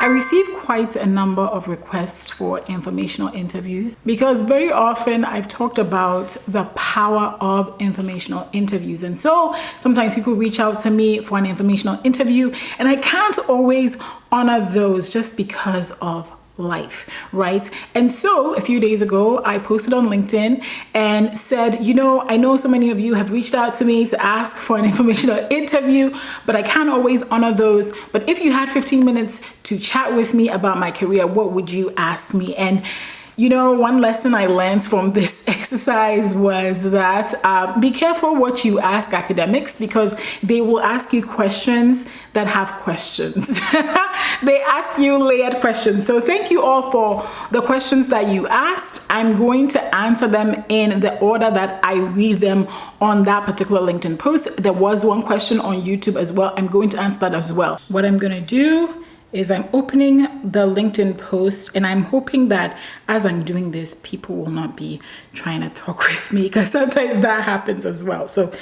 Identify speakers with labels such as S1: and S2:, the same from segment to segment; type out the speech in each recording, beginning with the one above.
S1: I receive quite a number of requests for informational interviews because very often I've talked about the power of informational interviews. And so sometimes people reach out to me for an informational interview and I can't always honor those just because of life, right? And so a few days ago, I posted on LinkedIn and said, I know so many of you have reached out to me to ask for an informational interview, but I can't always honor those. But if you had 15 minutes to chat with me about my career, what would you ask me? And one lesson I learned from this exercise was that be careful what you ask academics because they will ask you questions that have questions. They ask you layered questions. So thank you all for the questions that you asked. I'm going to answer them in the order that I read them on that particular LinkedIn post. There was one question on YouTube as well. I'm going to answer that as well. What I'm going to do is I'm opening the LinkedIn post and I'm hoping that as I'm doing this, people will not be trying to talk with me because sometimes that happens as well. So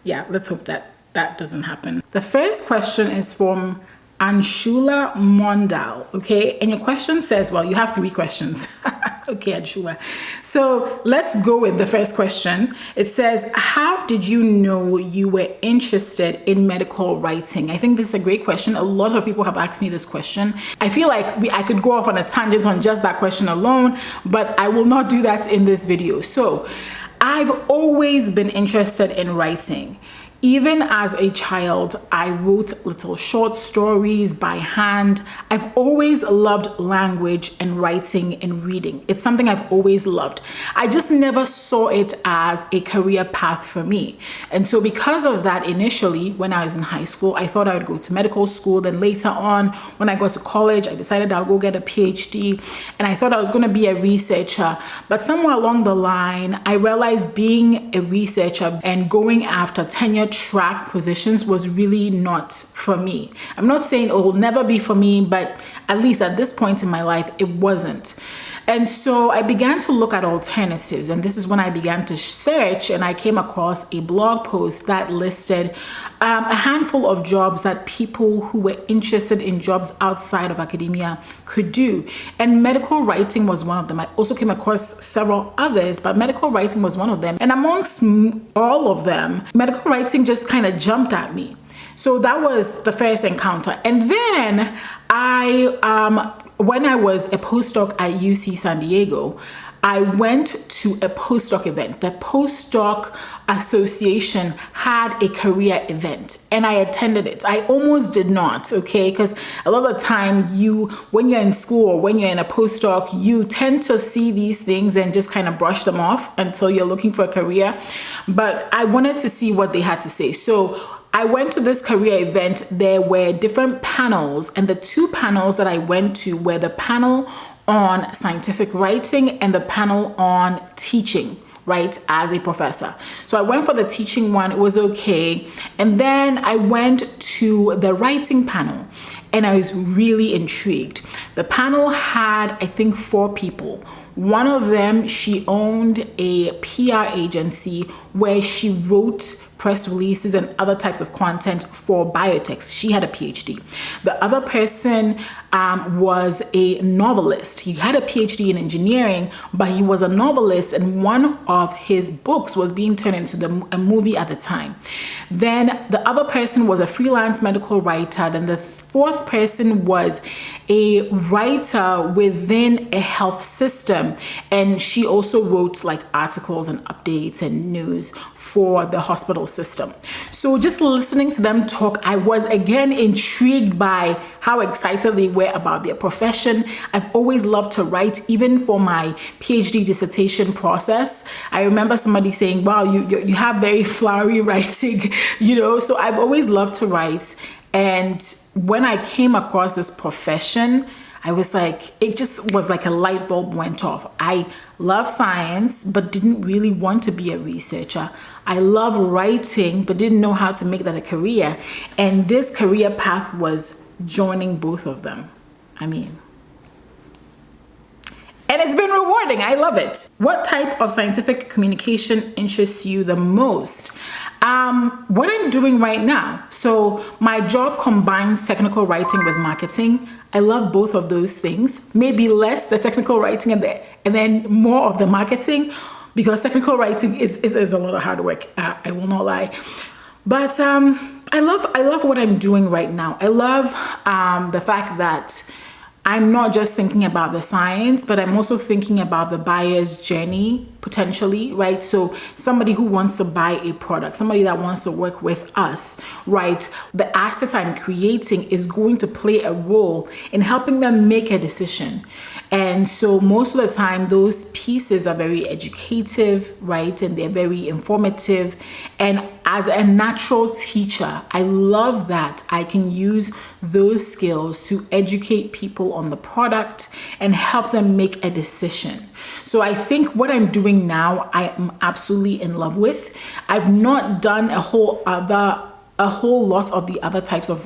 S1: yeah, let's hope that that doesn't happen. The first question is from Anshula Mondal, okay? And your question says, well, you have 3 questions. Okay, Anshula. So let's go with the first question. It says, how did you know you were interested in medical writing? I think this is a great question. A lot of people have asked me this question. I feel like I could go off on a tangent on just that question alone, but I will not do that in this video. So I've always been interested in writing. Even as a child, I wrote little short stories by hand. I've always loved language and writing and reading. It's something I've always loved. I just never saw it as a career path for me. And so because of that, initially, when I was in high school, I thought I would go to medical school. Then later on, when I got to college, I decided I'll go get a PhD. And I thought I was going to be a researcher. But somewhere along the line, I realized being a researcher and going after tenure track positions was really not for me. I'm not saying it will never be for me, but at least at this point in my life, it wasn't. And so I began to look at alternatives. And this is when I began to search and I came across a blog post that listed a handful of jobs that people who were interested in jobs outside of academia could do. And medical writing was one of them. I also came across several others, but medical writing was one of them. And amongst all of them, medical writing just kind of jumped at me. So that was the first encounter. And then when I was a postdoc at UC San Diego, I went to a postdoc event. The postdoc association had a career event and I attended it. I almost did not, okay? Because a lot of the time when you're in school or when you're in a postdoc, you tend to see these things and just kind of brush them off until you're looking for a career. But I wanted to see what they had to say. So I went to this career event. There were different panels, and the 2 panels that I went to were the panel on scientific writing and the panel on teaching, right, as a professor. So I went for the teaching one, it was okay. And then I went to the writing panel and I was really intrigued. The panel had, I think, 4 people. One of them, she owned a PR agency where she wrote press releases and other types of content for biotechs. She had a PhD. The other person was a novelist. He had a PhD in engineering, but he was a novelist, and one of his books was being turned into a movie at the time. Then the other person was a freelance medical writer. Then the 4th person was a writer within a health system, and she also wrote like articles and updates and news for the hospital system. So just listening to them talk, I was again intrigued by how excited they were about their profession. I've always loved to write, even for my PhD dissertation process. I remember somebody saying, wow, you have very flowery writing, so I've always loved to write. And when I came across this profession, I was like, it just was like a light bulb went off. I love science, but didn't really want to be a researcher. I love writing, but didn't know how to make that a career. And this career path was joining both of them. And it's been rewarding. I love it. What type of scientific communication interests you the most? What I'm doing right now. So my job combines technical writing with marketing. I love both of those things. Maybe less the technical writing and then more of the marketing, because technical writing is a lot of hard work. I will not lie. But I love what I'm doing right now. I love the fact that I'm not just thinking about the science, but I'm also thinking about the buyer's journey potentially, right? So somebody who wants to buy a product, somebody that wants to work with us, right? The asset I'm creating is going to play a role in helping them make a decision. And so most of the time, those pieces are very educative, right? And they're very informative. And as a natural teacher, I love that I can use those skills to educate people on the product and help them make a decision. So I think what I'm doing now, I am absolutely in love with. I've not done a whole lot of the other types of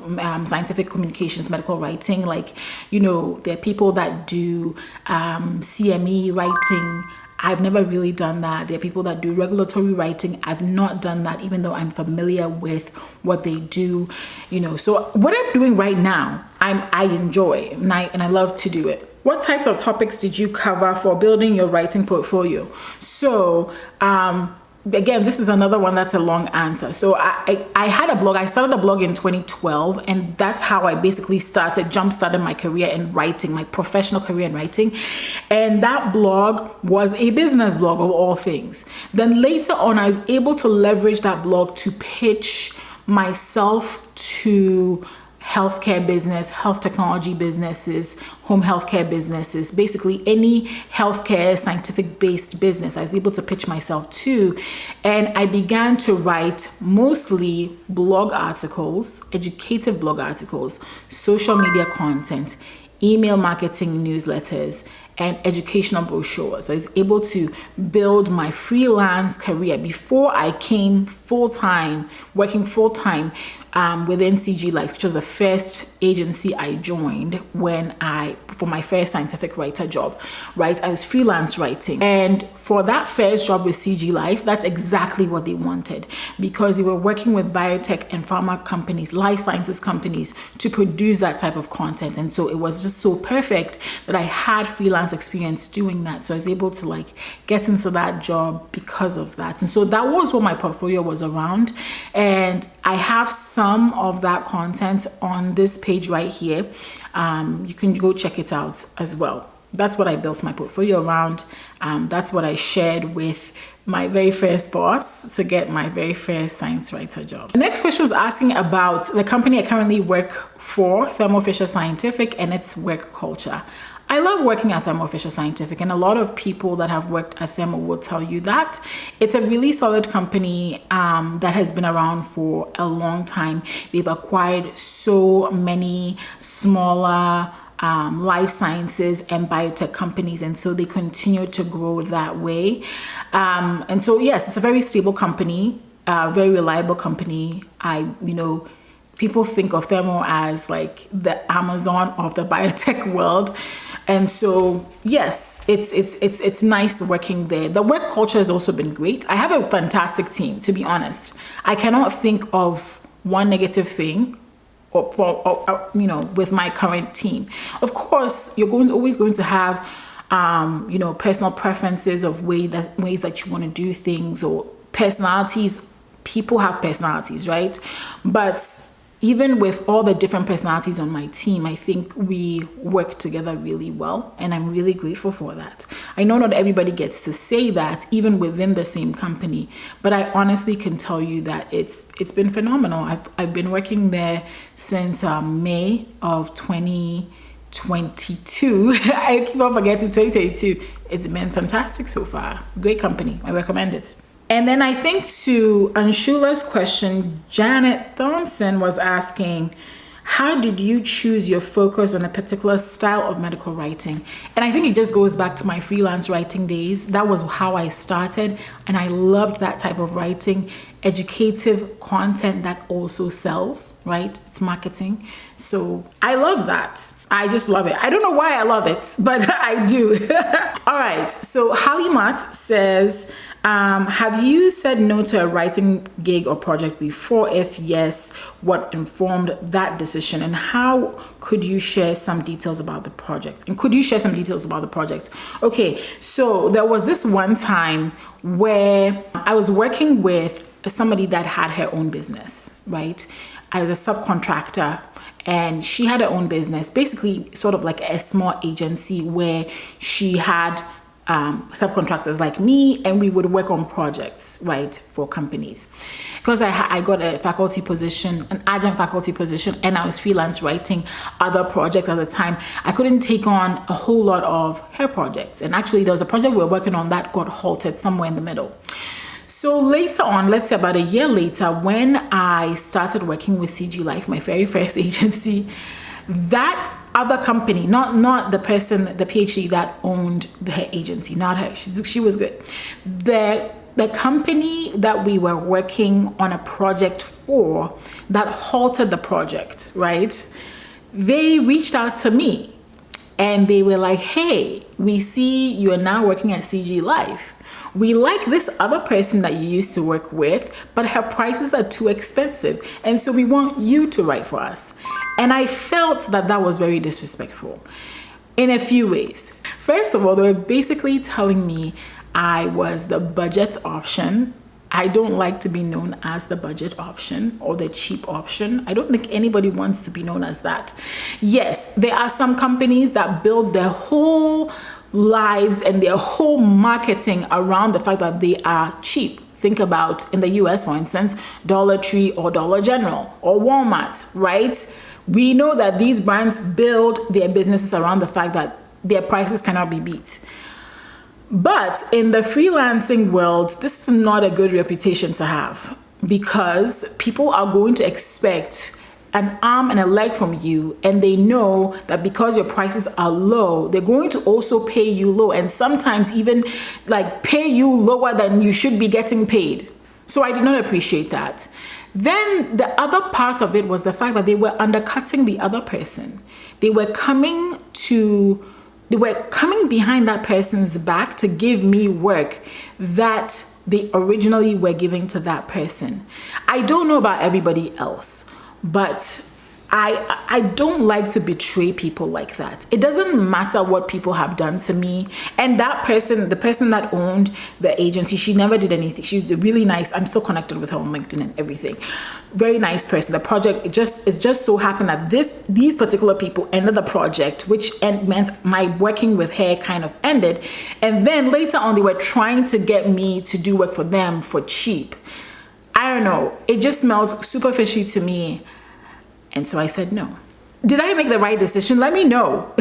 S1: scientific communications, medical writing. Like, you know, there are people that do CME writing. I've never really done that. There are people that do regulatory writing. I've not done that, even though I'm familiar with what they do, you know. So what I'm doing right now, I enjoy and I love to do it. What types of topics did you cover for building your writing portfolio? So, again, this is another one that's a long answer. So I had a blog. I started a blog in 2012, and that's how I basically jump-started my career in writing, my professional career in writing. And that blog was a business blog of all things. Then later on, I was able to leverage that blog to pitch myself to healthcare business, health technology businesses, home healthcare businesses, basically any healthcare scientific based business I was able to pitch myself to. And I began to write mostly blog articles, educative blog articles, social media content, email marketing newsletters, and educational brochures. I was able to build my freelance career before I came working full-time within CG Life, which was the first agency I joined for my first scientific writer job, right? I was freelance writing. And for that first job with CG Life, that's exactly what they wanted, because they were working with biotech and pharma companies, life sciences companies, to produce that type of content. And so it was just so perfect that I had freelance experience doing that. So I was able to get into that job because of that. And so that was what my portfolio was around. And I have some of that content on this page right here. You can go check it out as well. That's what I built my portfolio around. That's what I shared with my very first boss to get my very first science writer job. The next question was asking about the company I currently work for, Thermo Fisher Scientific, and its work culture. I love working at Thermo Fisher Scientific, and a lot of people that have worked at Thermo will tell you that. It's a really solid company that has been around for a long time. They've acquired so many smaller life sciences and biotech companies, and so they continue to grow that way. And so yes, it's a very stable company, very reliable company. People think of Thermo as like the Amazon of the biotech world. And so, yes, it's nice working there. The work culture has also been great. I have a fantastic team, to be honest. I cannot think of one negative thing with my current team. Of course, you're always going to have, personal preferences of ways that you want to do things, or personalities. People have personalities, right? But even with all the different personalities on my team, I think we work together really well, and I'm really grateful for that. I know not everybody gets to say that, even within the same company, but I honestly can tell you that it's been phenomenal. I've been working there since May of 2022. I keep on forgetting 2022. It's been fantastic so far. Great company. I recommend it. And then I think to Anshula's question, Janet Thompson was asking, how did you choose your focus on a particular style of medical writing? And I think it just goes back to my freelance writing days. That was how I started, and I loved that type of writing, educative content that also sells, right? It's marketing. So I love that. I just love it. I don't know why I love it, but I do. All right. So Halimat says, have you said no to a writing gig or project before? If yes, what informed that decision, and how could you share some details about the project? Okay, so there was this one time where I was working with somebody that had her own business, right? I was a subcontractor, and she had her own business, basically sort of like a small agency where she had subcontractors like me, and we would work on projects, right, for companies. Because I got a faculty position, an adjunct faculty position, and I was freelance writing other projects at the time, I couldn't take on a whole lot of her projects. And actually, there was a project we were working on that got halted somewhere in the middle. So later on, let's say about a year later, when I started working with CG Life, my very first agency, that other company, not the person, the PhD that owned her agency, not her, she was good. The company that we were working on a project for that halted the project, right? They reached out to me and they were like, hey, we see you are now working at CG Life. We like this other person that you used to work with, but her prices are too expensive. And so we want you to write for us. And I felt that was very disrespectful in a few ways. First of all, they were basically telling me I was the budget option. I don't like to be known as the budget option or the cheap option. I don't think anybody wants to be known as that. Yes, there are some companies that build their whole lives and their whole marketing around the fact that they are cheap. Think about in the US, for instance, Dollar Tree or Dollar General or Walmart, right? We know that these brands build their businesses around the fact that their prices cannot be beat. But in the freelancing world, this is not a good reputation to have, because people are going to expect an arm and a leg from you, and they know that because your prices are low, they're going to also pay you low, and sometimes even like pay you lower than you should be getting paid. So I did not appreciate that. Then the other part of it was the fact that they were undercutting the other person. They were coming behind that person's back to give me work that they originally were giving to that person. I don't know about everybody else, but I don't like to betray people like that. It doesn't matter what people have done to me. And that person, the person that owned the agency, she never did anything. She's really nice. I'm still connected with her on LinkedIn and everything. Very nice person. The project, it just so happened that these particular people ended the project, which meant my working with her kind of ended. And then later on, they were trying to get me to do work for them for cheap. I don't know. It just smelled super fishy to me. And so I said no. Did I make the right decision? Let me know.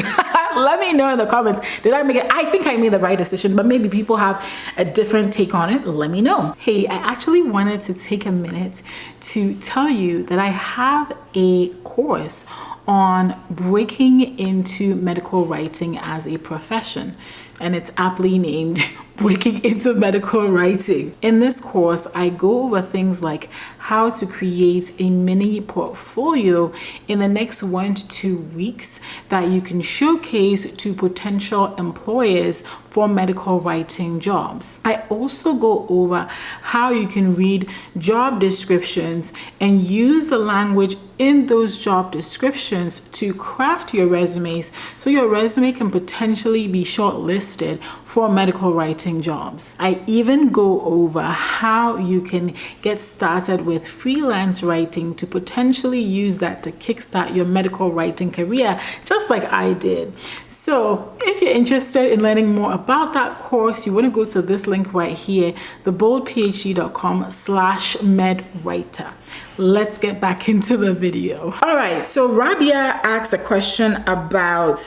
S1: Let me know in the comments. Did I make it? I think I made the right decision, but maybe people have a different take on it. Let me know. Hey, I actually wanted to take a minute to tell you that I have a course on breaking into medical writing as a profession, and it's aptly named Breaking into Medical Writing. In this course, I go over things like how to create a mini portfolio in the next 1 to 2 weeks that you can showcase to potential employers for medical writing jobs. I also go over how you can read job descriptions and use the language in those job descriptions to craft your resumes so your resume can potentially be shortlisted for medical writing jobs. I even go over how you can get started with freelance writing to potentially use that to kickstart your medical writing career, just like I did. So if you're interested in learning more about that course, you want to go to this link right here, theboldphd.com/medwriter. Let's get back into the video. All right, so Rabia asked a question about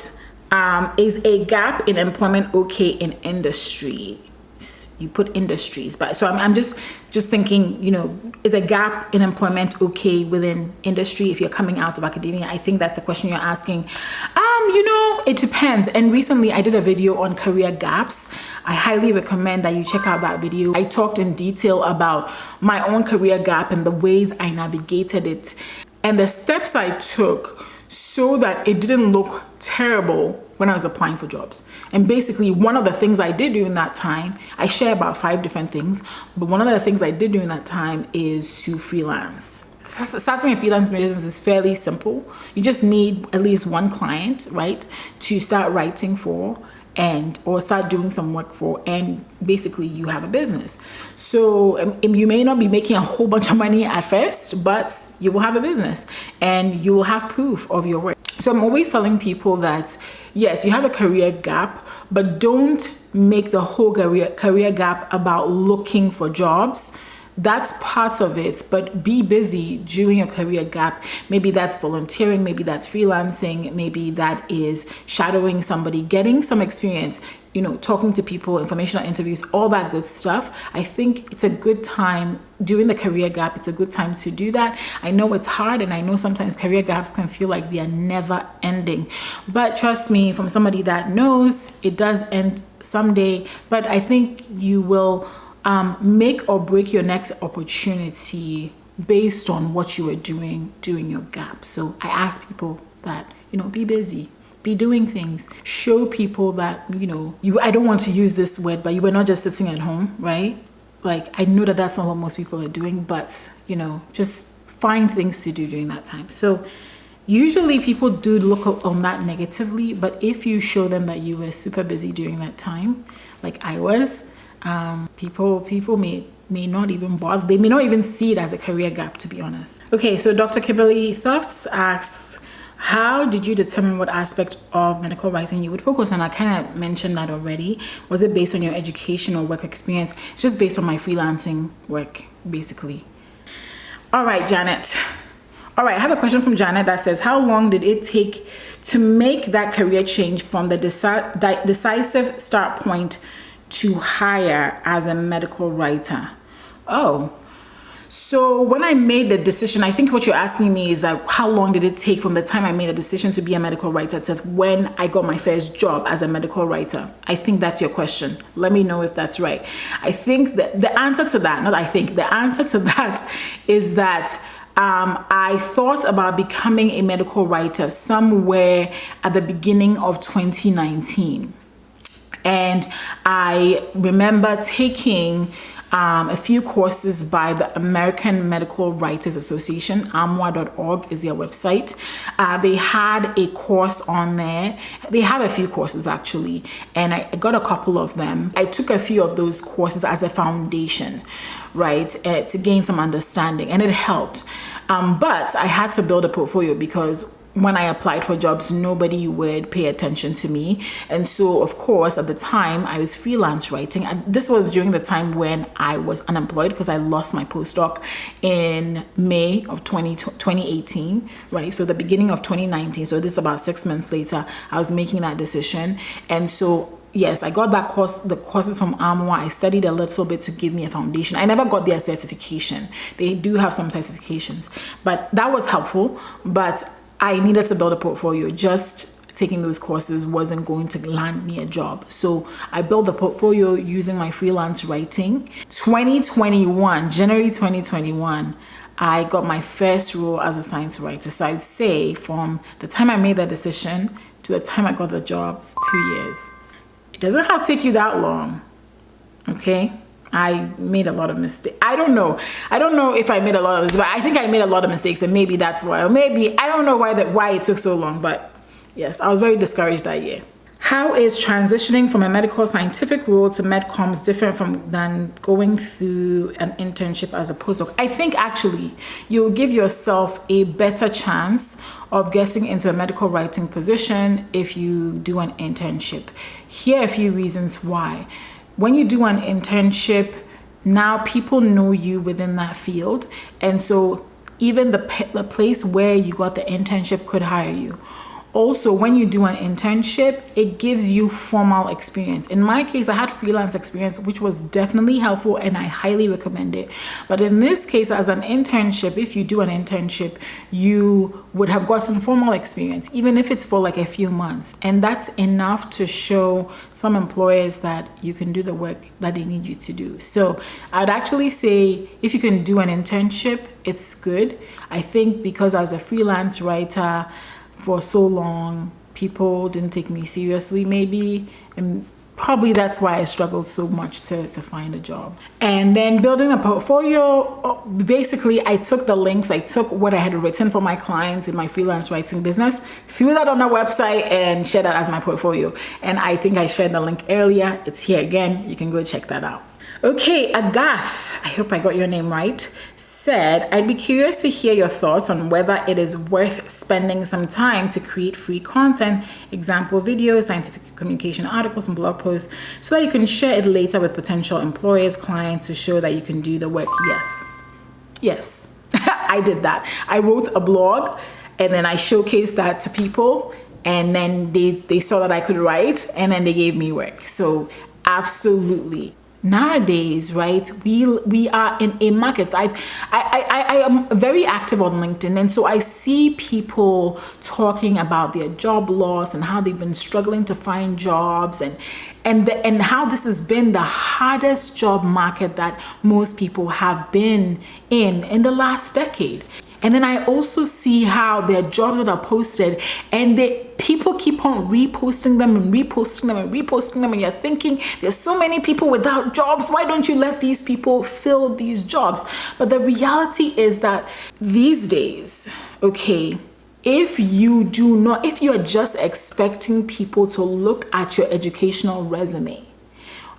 S1: is a gap in employment okay in industry? you put industries. But so I'm just thinking, is a gap in employment okay within industry if you're coming out of academia? I think that's the question you're asking. It depends. And recently I did a video on career gaps. I highly recommend that you check out that video. I talked in detail about my own career gap and the ways I navigated it and the steps I took so that it didn't look terrible when I was applying for jobs. And basically one of the things I did during that time, I share about 5 different things, but one of the things I did during that time is to freelance. Starting a freelance business is fairly simple. You just need at least one client, right, to start writing for or start doing some work for, and basically you have a business. So you may not be making a whole bunch of money at first, but you will have a business and you will have proof of your work. So I'm always telling people that yes, you have a career gap, but don't make the whole career gap about looking for jobs. That's part of it, but be busy during your career gap. Maybe that's volunteering, maybe that's freelancing, maybe that is shadowing somebody, getting some experience, talking to people, informational interviews, all that good stuff. I think it's a good time during the career gap. It's a good time to do that. I know it's hard, and I know sometimes career gaps can feel like they are never ending, but trust me, from somebody that knows, it does end someday. But I think you will make or break your next opportunity based on what you were doing during your gap. So I ask people that, be busy, be doing things, show people that, I don't want to use this word, but you were not just sitting at home, right? Like, I know that that's not what most people are doing, but, just find things to do during that time. So usually people do look on that negatively, but if you show them that you were super busy during that time, like I was, people may not even bother. They may not even see it as a career gap, to be honest. Okay, so Dr. Kimberly Thufts asks, how did you determine what aspect of medical writing you would focus on? I kind of mentioned that already. Was it based on your education or work experience? It's just based on my freelancing work, basically. All right, Janet. All right, I have a question from Janet that says, how long did it take to make that career change from the decisive start point to hire as a medical writer? Oh, so when I made the decision, I think what you're asking me is that how long did it take from the time I made a decision to be a medical writer to when I got my first job as a medical writer? I think that's your question. Let me know if that's right. I think that the answer to that is that I thought about becoming a medical writer somewhere at the beginning of 2019. And I remember taking a few courses by the American Medical Writers Association. AMWA.org is their website. They had a course on there. They have a few courses actually, and I got a couple of them. I took a few of those courses as a foundation, right, to gain some understanding, and it helped. But I had to build a portfolio because when I applied for jobs, nobody would pay attention to me. And so, of course, at the time, I was freelance writing. And this was during the time when I was unemployed because I lost my postdoc in May of 2018, right? So the beginning of 2019. So this is about 6 months later, I was making that decision. And so yes, I got the courses from AMWA. I studied a little bit to give me a foundation. I never got their certification. They do have some certifications, but that was helpful. But I needed to build a portfolio. Just taking those courses wasn't going to land me a job. So I built the portfolio using my freelance writing. January 2021, I got my first role as a science writer. So I'd say from the time I made that decision to the time I got the job, it's 2 years. It doesn't have to take you that long, okay? I made a lot of mistakes. I don't know if I made a lot of mistakes, but I think I made a lot of mistakes, and maybe that's why. Or maybe, I don't know why it took so long, but yes, I was very discouraged that year. How is transitioning from a medical scientific role to medcoms different than going through an internship as a postdoc? I think actually you'll give yourself a better chance of getting into a medical writing position if you do an internship. Here are a few reasons why. When you do an internship, now people know you within that field. And so even the place where you got the internship could hire you. Also, when you do an internship, it gives you formal experience. In my case, I had freelance experience, which was definitely helpful and I highly recommend it. But in this case, as an internship, if you do an internship, you would have gotten formal experience, even if it's for like a few months. And that's enough to show some employers that you can do the work that they need you to do. So I'd actually say if you can do an internship, it's good. I think because as a freelance writer, for so long, people didn't take me seriously, maybe, and probably that's why I struggled so much to find a job. And then building a portfolio, basically I took the links, I took what I had written for my clients in my freelance writing business, threw that on our website and shared that as my portfolio. And I think I shared the link earlier. It's here again. You can go check that out. Okay, Agath, I hope I got your name right, said, I'd be curious to hear your thoughts on whether it is worth spending some time to create free content, example videos, scientific communication articles, and blog posts, so that you can share it later with potential employers, clients, to show that you can do the work. Yes, I did that. I wrote a blog and then I showcased that to people, and then they saw that I could write, and then they gave me work. So absolutely. Nowadays, right, we are in a market. I am very active on LinkedIn, and so I see people talking about their job loss and how they've been struggling to find jobs, and how this has been the hardest job market that most people have been in the last decade. And then I also see how there are jobs that are posted and people keep on reposting them and reposting them and reposting them, and you're thinking there's so many people without jobs, why don't you let these people fill these jobs? But the reality is that these days, okay, if you are just expecting people to look at your educational resume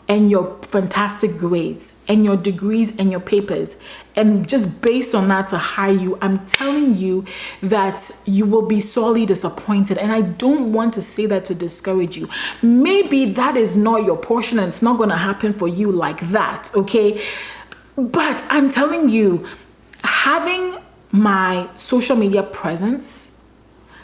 S1: and your fantastic grades and your degrees and your papers, and just based on that to hire you, I'm telling you that you will be sorely disappointed. And I don't want to say that to discourage you. Maybe that is not your portion and it's not going to happen for you like that, okay? But I'm telling you, having my social media presence,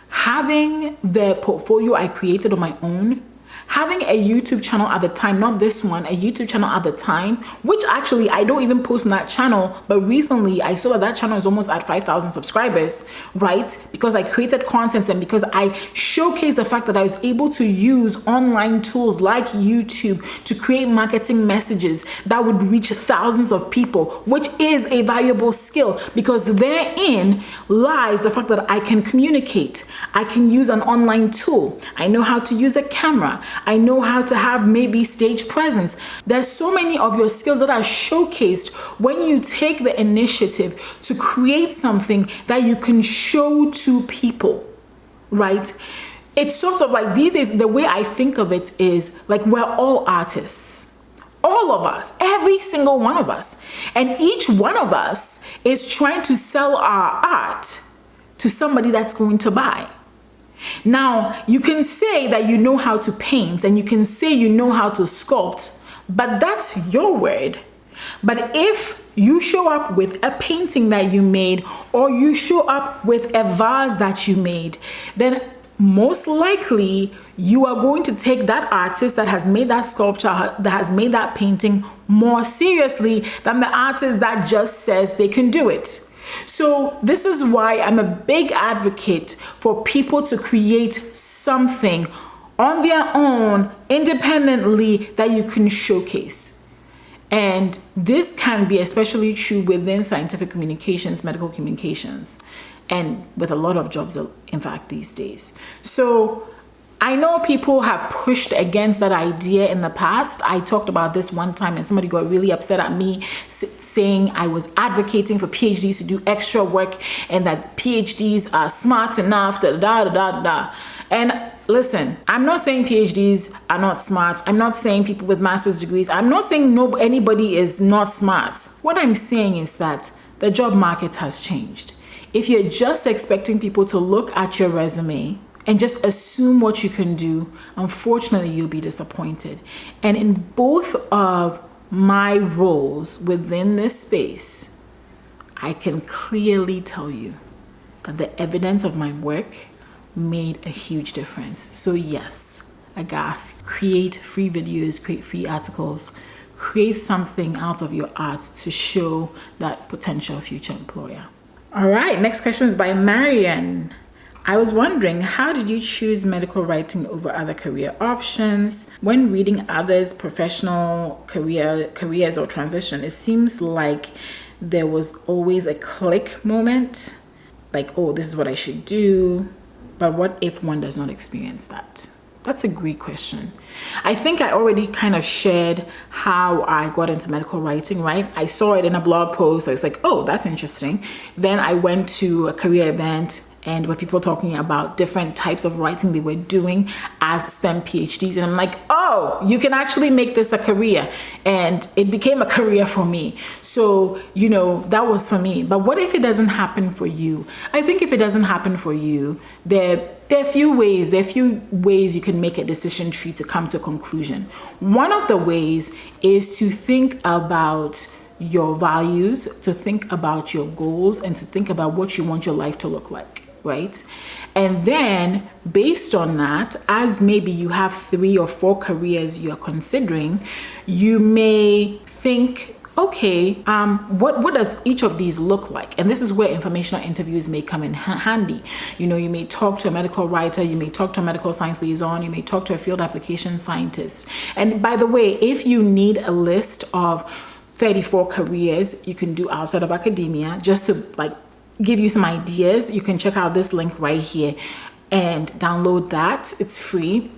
S1: having the portfolio I created on my own, having a YouTube channel at the time, not this one, a YouTube channel at the time, which actually I don't even post on that channel, but recently I saw that channel is almost at 5,000 subscribers, right? Because I created content and because I showcased the fact that I was able to use online tools like YouTube to create marketing messages that would reach thousands of people, which is a valuable skill, because therein lies the fact that I can communicate. I can use an online tool. I know how to use a camera. I know how to have maybe stage presence. There's so many of your skills that are showcased when you take the initiative to create something that you can show to people, right? It's sort of like these days, the way I think of it is like we're all artists. All of us, every single one of us. And each one of us is trying to sell our art to somebody that's going to buy. Now, you can say that you know how to paint and you can say you know how to sculpt, but that's your word. But if you show up with a painting that you made, or you show up with a vase that you made, then most likely you are going to take that artist that has made that sculpture, that has made that painting, more seriously than the artist that just says they can do it. So this is why I'm a big advocate for people to create something on their own, independently, that you can showcase. And this can be especially true within scientific communications, medical communications, and with a lot of jobs, in fact, these days. So I know people have pushed against that idea in the past. I talked about this one time and somebody got really upset at me saying I was advocating for PhDs to do extra work and that PhDs are smart enough, And listen, I'm not saying PhDs are not smart. I'm not saying people with master's degrees. I'm not saying anybody is not smart. What I'm saying is that the job market has changed. If you're just expecting people to look at your resume and just assume what you can do, unfortunately, you'll be disappointed. And in both of my roles within this space, I can clearly tell you that the evidence of my work made a huge difference. So yes, Agath, create free videos, create free articles, create something out of your art to show that potential future employer. All right, next question is by Marian. I was wondering, how did you choose medical writing over other career options? When reading others' professional careers or transition, it seems like there was always a click moment, like, oh, this is what I should do. But what if one does not experience that? That's a great question. I think I already kind of shared how I got into medical writing, right? I saw it in a blog post. I was like, oh, that's interesting. Then I went to a career event and with people talking about different types of writing they were doing as STEM PhDs. And I'm like, oh, you can actually make this a career. And it became a career for me. So, that was for me. But what if it doesn't happen for you? I think if it doesn't happen for you, there are a few ways you can make a decision tree to come to a conclusion. One of the ways is to think about your values, to think about your goals, and to think about what you want your life to look like, right? And then based on that, as maybe you have 3 or 4 careers you're considering, you may think, okay, what does each of these look like? And this is where informational interviews may come in handy. You may talk to a medical writer, you may talk to a medical science liaison, you may talk to a field application scientist. And by the way, if you need a list of 34 careers you can do outside of academia, just to give you some ideas, you can check out this link right here and download that. It's free.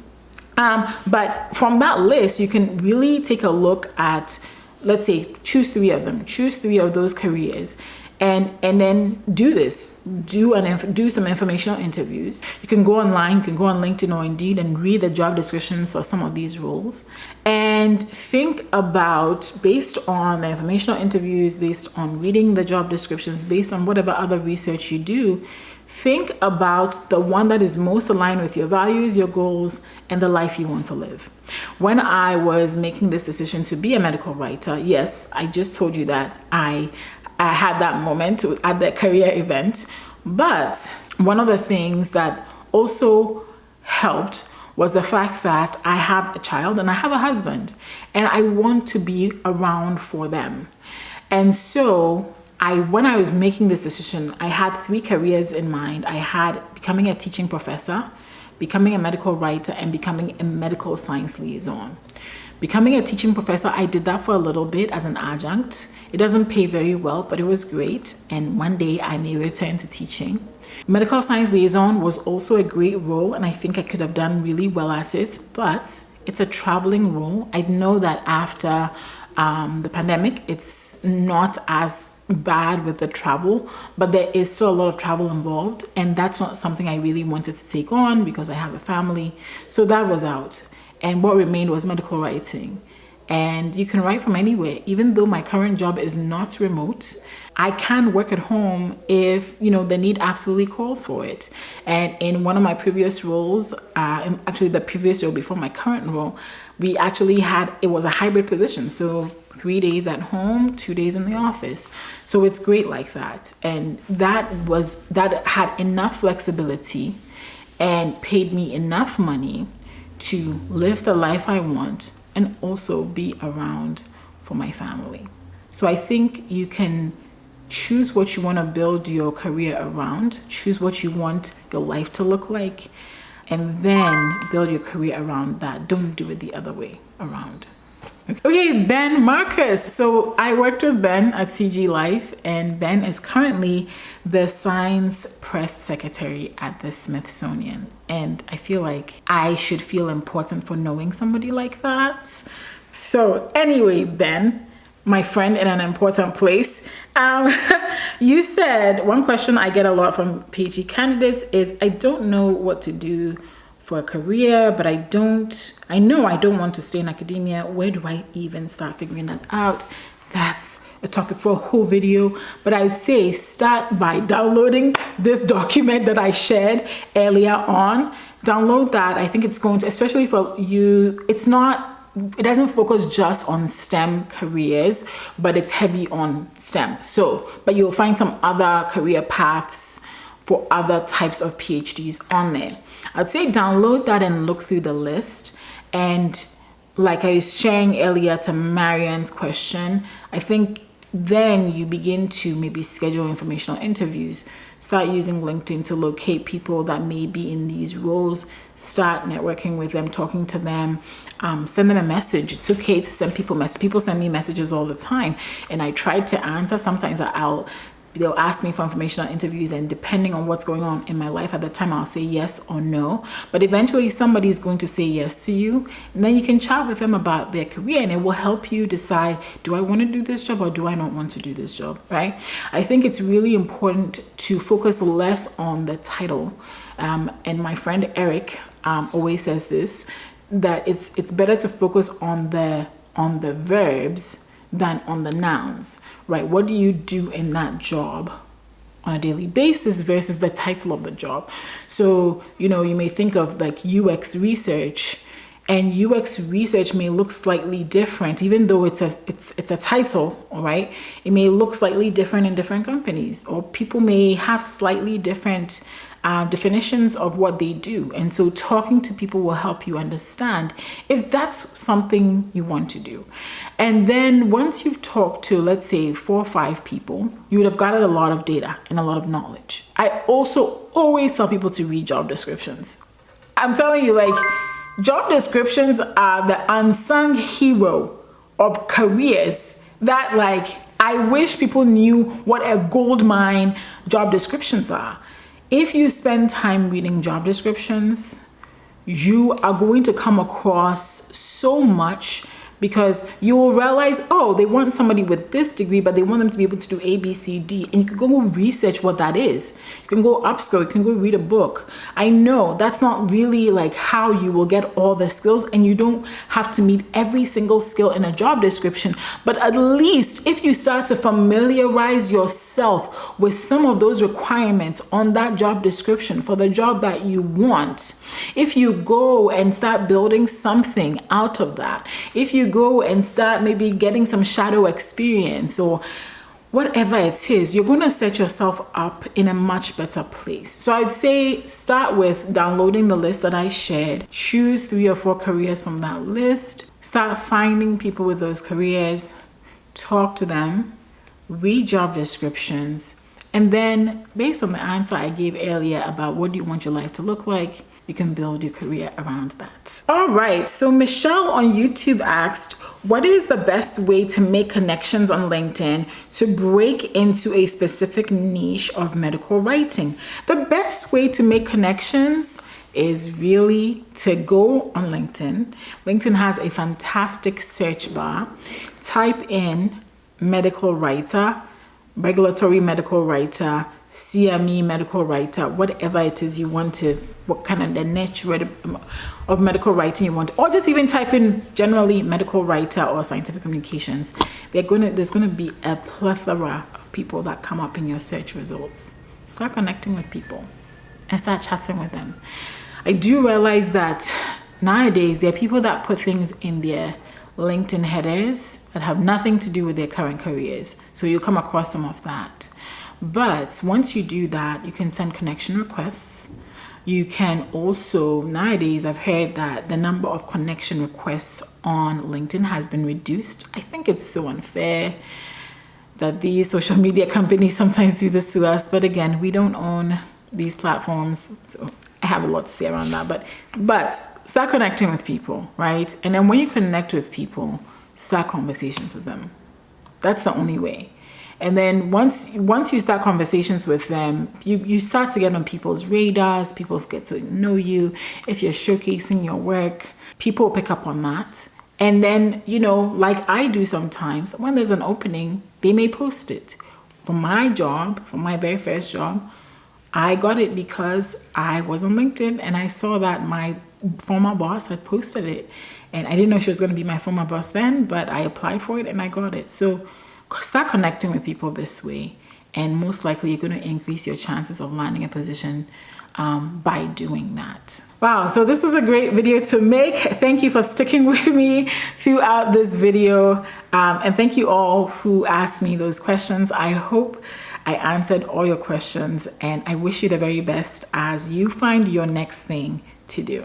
S1: But from that list, you can really take a look at, let's say, choose 3 of them, choose 3 of those careers, and then do some informational interviews. You can go online, you can go on LinkedIn or Indeed and read the job descriptions for some of these roles, and think about, based on the informational interviews, based on reading the job descriptions, based on whatever other research you do, think about the one that is most aligned with your values, your goals, and the life you want to live. When I was making this decision to be a medical writer, yes, I just told you that I had that moment at the career event. But one of the things that also helped was the fact that I have a child and I have a husband, and I want to be around for them. And so when I was making this decision, I had 3 careers in mind. I had becoming a teaching professor, becoming a medical writer, and becoming a medical science liaison. Becoming a teaching professor, I did that for a little bit as an adjunct. It doesn't pay very well, but it was great. And one day I may return to teaching. Medical science liaison was also a great role, and I think I could have done really well at it, but it's a traveling role. I know that after the pandemic, it's not as bad with the travel, but there is still a lot of travel involved, and that's not something I really wanted to take on because I have a family. So that was out, and what remained was medical writing. And you can write from anywhere. Even though my current job is not remote, I can work at home if the need absolutely calls for it. And in one of my previous roles, actually the previous role before my current role, we actually it was a hybrid position. So 3 days at home, 2 days in the office. So it's great like that. And that had enough flexibility and paid me enough money to live the life I want and also be around for my family. So I think you can choose what you want to build your career around, choose what you want your life to look like, and then build your career around that. Don't do it the other way around. Okay, Ben Marcus. So I worked with Ben at CG Life, and Ben is currently the Science Press Secretary at the Smithsonian. And I feel like I should feel important for knowing somebody like that. So anyway, Ben, my friend in an important place, you said one question I get a lot from PhD candidates is, I don't know what to do for a career, but I know I don't want to stay in academia. Where do I even start figuring that out? That's a topic for a whole video, but I would say start by downloading this document that I shared earlier on. Download that. I think it's going to, especially for you, it doesn't focus just on STEM careers, but it's heavy on STEM. But you'll find some other career paths for other types of PhDs on there. I'd say download that and look through the list. And like I was sharing earlier to Marianne's question, I think then you begin to maybe schedule informational interviews. Start using LinkedIn to locate people that may be in these roles. Start networking with them, talking to them, send them a message. It's okay to send people messages. People send me messages all the time, and I try to answer. Sometimes they'll ask me for informational interviews, and depending on what's going on in my life at the time, I'll say yes or no. But eventually somebody's going to say yes to you, and then you can chat with them about their career, and it will help you decide, do I want to do this job or do I not want to do this job, right? I think it's really important to focus less on the title. And my friend Eric always says this, that it's better to focus on the verbs than on the nouns, right? What do you do in that job on a daily basis versus the title of the job? So, you may think of like UX research, and UX research may look slightly different, even though it's a title, all right? It may look slightly different in different companies, or people may have slightly different definitions of what they do. And so talking to people will help you understand if that's something you want to do. And then once you've talked to, let's say, 4 or 5 people, you would have gathered a lot of data and a lot of knowledge. I also always tell people to read job descriptions. I'm telling you, like, job descriptions are the unsung hero of careers that, like, I wish people knew what a gold mine job descriptions are. If you spend time reading job descriptions, you are going to come across so much, because you will realize, oh, they want somebody with this degree, but they want them to be able to do A, B, C, D. And you can go research what that is. You can go upskill, you can go read a book. I know that's not really like how you will get all the skills, and you don't have to meet every single skill in a job description. But at least if you start to familiarize yourself with some of those requirements on that job description for the job that you want, if you go and start building something out of that, if you go and start maybe getting some shadow experience or whatever it is, you're going to set yourself up in a much better place. So I'd say start with downloading the list that I shared. Choose 3 or 4 careers from that list. Start finding people with those careers. Talk to them. Read job descriptions. And then based on the answer I gave earlier about what do you want your life to look like, you can build your career around that. All right, so Michelle on YouTube asked, what is the best way to make connections on LinkedIn to break into a specific niche of medical writing? The best way to make connections is really to go on LinkedIn. LinkedIn has a fantastic search bar. Type in medical writer, regulatory medical writer, CME medical writer, whatever it is you want to, what kind of the niche of medical writing you want, or just even type in generally medical writer or scientific communications. There's gonna be a plethora of people that come up in your search results. Start connecting with people and start chatting with them. I do realize that nowadays there are people that put things in their LinkedIn headers that have nothing to do with their current careers. So you'll come across some of that. But once you do that, you can send connection requests. You can also, nowadays, I've heard that the number of connection requests on LinkedIn has been reduced. I think it's so unfair that these social media companies sometimes do this to us. But again, we don't own these platforms. So I have a lot to say around that. But start connecting with people, right? And then when you connect with people, start conversations with them. That's the only way. And then once you start conversations with them, you start to get on people's radars. People get to know you. If you're showcasing your work, people pick up on that. And then, like I do sometimes, when there's an opening, they may post it. For my job, for my very first job, I got it because I was on LinkedIn and I saw that my former boss had posted it. And I didn't know she was going to be my former boss then, but I applied for it and I got it. So start connecting with people this way, and most likely you're going to increase your chances of landing a position by doing that. Wow, so this was a great video to make. Thank you for sticking with me throughout this video. And thank you all who asked me those questions. I hope I answered all your questions, and I wish you the very best as you find your next thing to do.